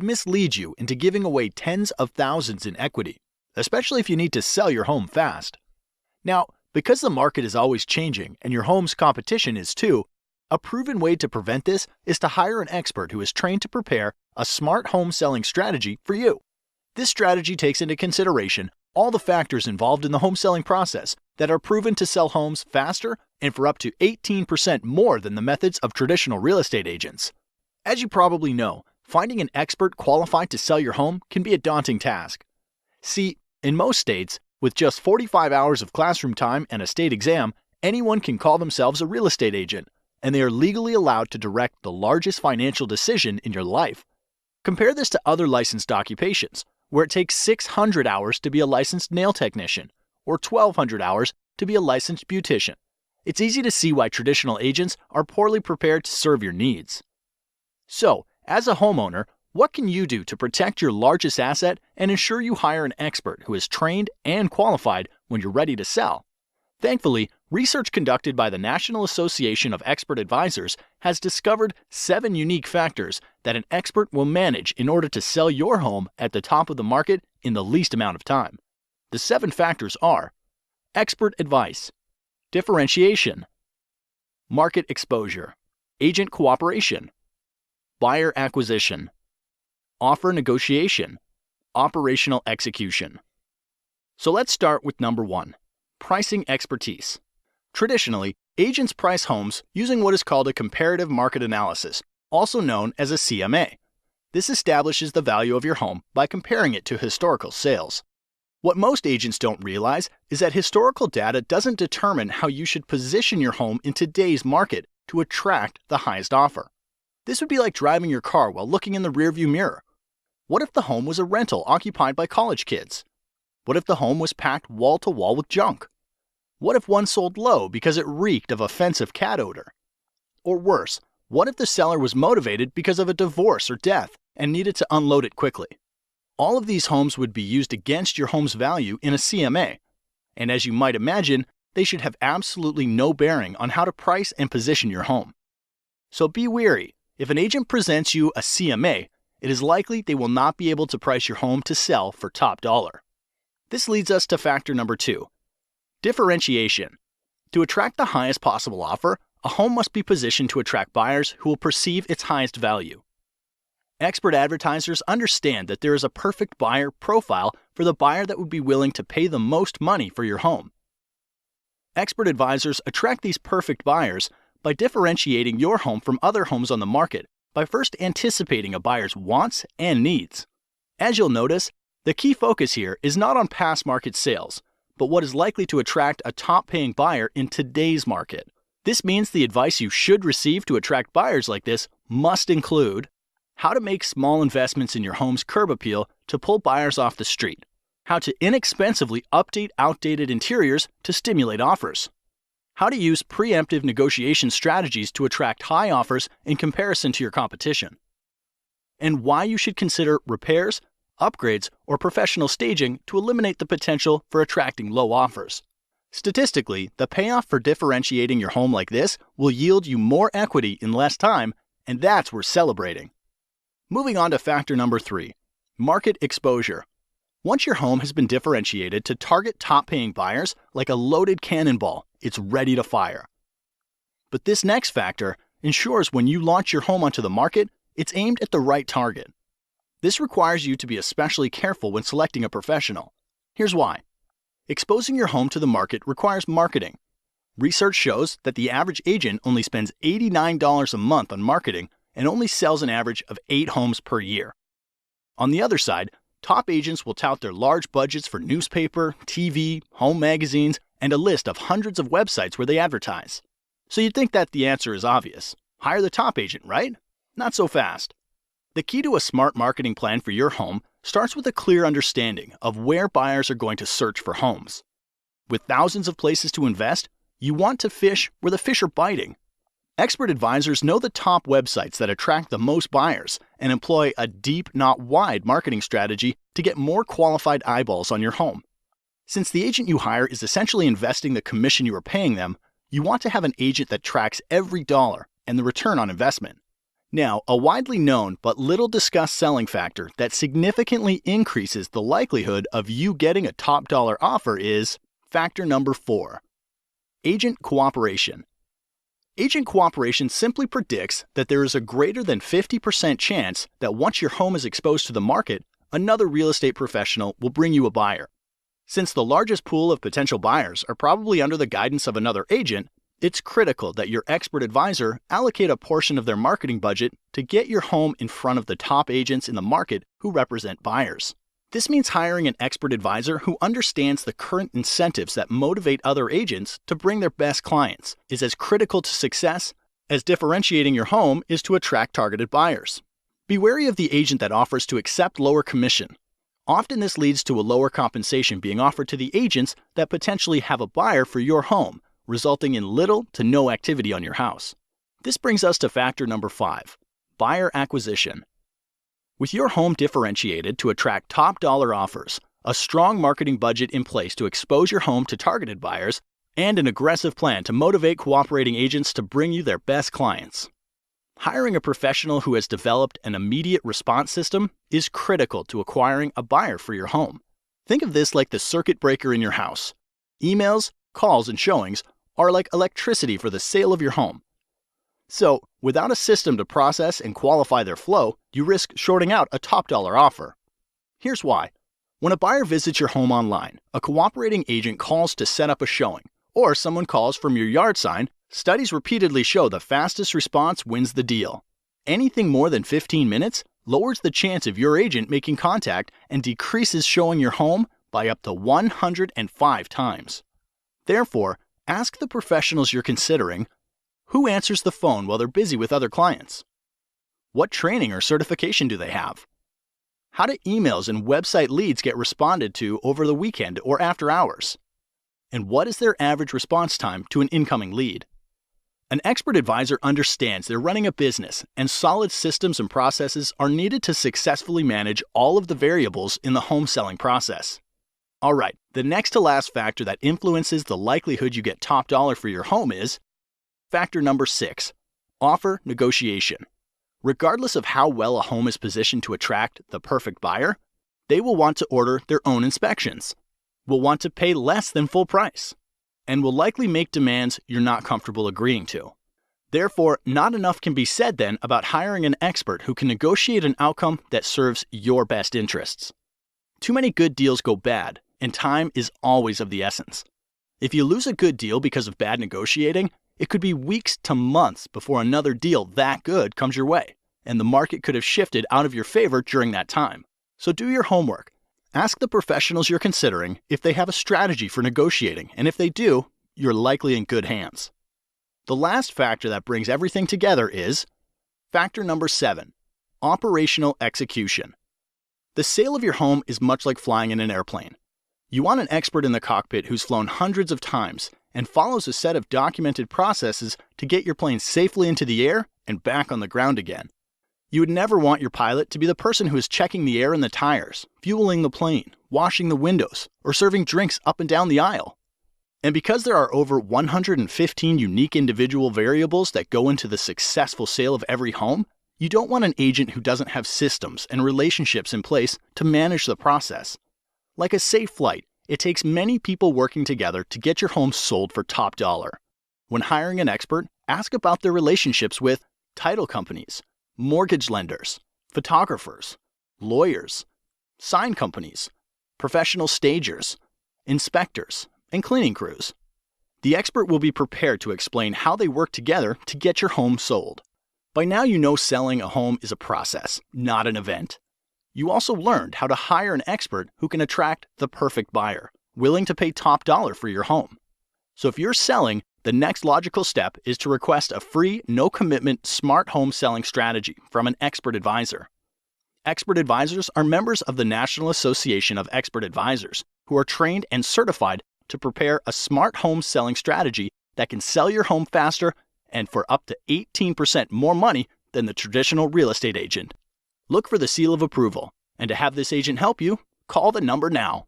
mislead you into giving away tens of thousands in equity, especially if you need to sell your home fast. Now, because the market is always changing and your home's competition is too, a proven way to prevent this is to hire an expert who is trained to prepare a smart home selling strategy for you. This strategy takes into consideration all the factors involved in the home selling process that are proven to sell homes faster and for up to 18% more than the methods of traditional real estate agents. As you probably know, finding an expert qualified to sell your home can be a daunting task. See, in most states, with just 45 hours of classroom time and a state exam, anyone can call themselves a real estate agent, and they are legally allowed to direct the largest financial decision in your life. Compare this to other licensed occupations, where it takes 600 hours to be a licensed nail technician, or 1,200 hours to be a licensed beautician. It's easy to see why traditional agents are poorly prepared to serve your needs. So, as a homeowner, what can you do to protect your largest asset and ensure you hire an expert who is trained and qualified when you're ready to sell? Thankfully, research conducted by the National Association of Expert Advisors has discovered 7 unique factors that an expert will manage in order to sell your home at the top of the market in the least amount of time. The 7 factors are: expert advice, differentiation, market exposure, agent cooperation, buyer acquisition, offer negotiation, operational execution. So let's start with number 1. Pricing expertise. Traditionally, agents price homes using what is called a comparative market analysis, also known as a CMA. This establishes the value of your home by comparing it to historical sales. What most agents don't realize is that historical data doesn't determine how you should position your home in today's market to attract the highest offer. This would be like driving your car while looking in the rearview mirror. What if the home was a rental occupied by college kids? What if the home was packed wall to wall with junk? What if one sold low because it reeked of offensive cat odor? Or worse, what if the seller was motivated because of a divorce or death and needed to unload it quickly? All of these homes would be used against your home's value in a CMA, and as you might imagine, they should have absolutely no bearing on how to price and position your home. So be wary. If an agent presents you a CMA, it is likely they will not be able to price your home to sell for top dollar. This leads us to factor number 2, differentiation. To attract the highest possible offer, a home must be positioned to attract buyers who will perceive its highest value. Expert advertisers understand that there is a perfect buyer profile for the buyer that would be willing to pay the most money for your home. Expert advisors attract these perfect buyers by differentiating your home from other homes on the market by first anticipating a buyer's wants and needs. As you'll notice, the key focus here is not on past market sales, but what is likely to attract a top-paying buyer in today's market. This means the advice you should receive to attract buyers like this must include how to make small investments in your home's curb appeal to pull buyers off the street, how to inexpensively update outdated interiors to stimulate offers, how to use preemptive negotiation strategies to attract high offers in comparison to your competition, and why you should consider repairs, upgrades, or professional staging to eliminate the potential for attracting low offers. Statistically, the payoff for differentiating your home like this will yield you more equity in less time, and that's worth celebrating. Moving on to factor number 3, market exposure. Once your home has been differentiated to target top-paying buyers like a loaded cannonball, it's ready to fire. But this next factor ensures when you launch your home onto the market, it's aimed at the right target. This requires you to be especially careful when selecting a professional. Here's why. Exposing your home to the market requires marketing. Research shows that the average agent only spends $89 a month on marketing and only sells an average of 8 homes per year. On the other side, top agents will tout their large budgets for newspaper, TV, home magazines, and a list of hundreds of websites where they advertise. So you'd think that the answer is obvious. Hire the top agent, right? Not so fast. The key to a smart marketing plan for your home starts with a clear understanding of where buyers are going to search for homes. With thousands of places to invest, you want to fish where the fish are biting. Expert advisors know the top websites that attract the most buyers and employ a deep, not wide marketing strategy to get more qualified eyeballs on your home. Since the agent you hire is essentially investing the commission you are paying them, you want to have an agent that tracks every dollar and the return on investment. Now, a widely known but little discussed selling factor that significantly increases the likelihood of you getting a top dollar offer is factor number 4, agent cooperation. Agent cooperation simply predicts that there is a greater than 50% chance that once your home is exposed to the market, another real estate professional will bring you a buyer. Since the largest pool of potential buyers are probably under the guidance of another agent, it's critical that your expert advisor allocate a portion of their marketing budget to get your home in front of the top agents in the market who represent buyers. This means hiring an expert advisor who understands the current incentives that motivate other agents to bring their best clients is as critical to success as differentiating your home is to attract targeted buyers. Be wary of the agent that offers to accept lower commission. Often this leads to a lower compensation being offered to the agents that potentially have a buyer for your home, resulting in little to no activity on your house. This brings us to factor number 5, buyer acquisition. With your home differentiated to attract top dollar offers, a strong marketing budget in place to expose your home to targeted buyers, and an aggressive plan to motivate cooperating agents to bring you their best clients. Hiring a professional who has developed an immediate response system is critical to acquiring a buyer for your home. Think of this like the circuit breaker in your house. Emails, calls, and showings are like electricity for the sale of your home. So, without a system to process and qualify their flow, you risk shorting out a top dollar offer. Here's why. When a buyer visits your home online, a cooperating agent calls to set up a showing, or someone calls from your yard sign. Studies repeatedly show the fastest response wins the deal. Anything more than 15 minutes lowers the chance of your agent making contact and decreases showing your home by up to 105 times. Therefore, ask the professionals you're considering, who answers the phone while they're busy with other clients? What training or certification do they have? How do emails and website leads get responded to over the weekend or after hours? And what is their average response time to an incoming lead? An expert advisor understands they're running a business, and solid systems and processes are needed to successfully manage all of the variables in the home selling process. All right, the next to last factor that influences the likelihood you get top dollar for your home is factor number 6, offer negotiation. Regardless of how well a home is positioned to attract the perfect buyer, they will want to order their own inspections, will want to pay less than full price, and will likely make demands you're not comfortable agreeing to. Therefore, not enough can be said then about hiring an expert who can negotiate an outcome that serves your best interests. Too many good deals go bad, and time is always of the essence. If you lose a good deal because of bad negotiating, it could be weeks to months before another deal that good comes your way, and the market could have shifted out of your favor during that time. So do your homework. Ask the professionals you're considering if they have a strategy for negotiating, and if they do, you're likely in good hands. The last factor that brings everything together is factor number 7, operational execution. The sale of your home is much like flying in an airplane. You want an expert in the cockpit who's flown hundreds of times and follows a set of documented processes to get your plane safely into the air and back on the ground again. You would never want your pilot to be the person who is checking the air in the tires, fueling the plane, washing the windows, or serving drinks up and down the aisle. And because there are over 115 unique individual variables that go into the successful sale of every home, you don't want an agent who doesn't have systems and relationships in place to manage the process. Like a safe flight, it takes many people working together to get your home sold for top dollar. When hiring an expert, ask about their relationships with title companies, mortgage lenders, photographers, lawyers, sign companies, professional stagers, inspectors, and cleaning crews. The expert will be prepared to explain how they work together to get your home sold. By now you know selling a home is a process, not an event. You also learned how to hire an expert who can attract the perfect buyer, willing to pay top dollar for your home. So if you're selling, the next logical step is to request a free, no-commitment, smart home selling strategy from an expert advisor. Expert advisors are members of the National Association of Expert Advisors who are trained and certified to prepare a smart home selling strategy that can sell your home faster and for up to 18% more money than the traditional real estate agent. Look for the seal of approval, and to have this agent help you, call the number now.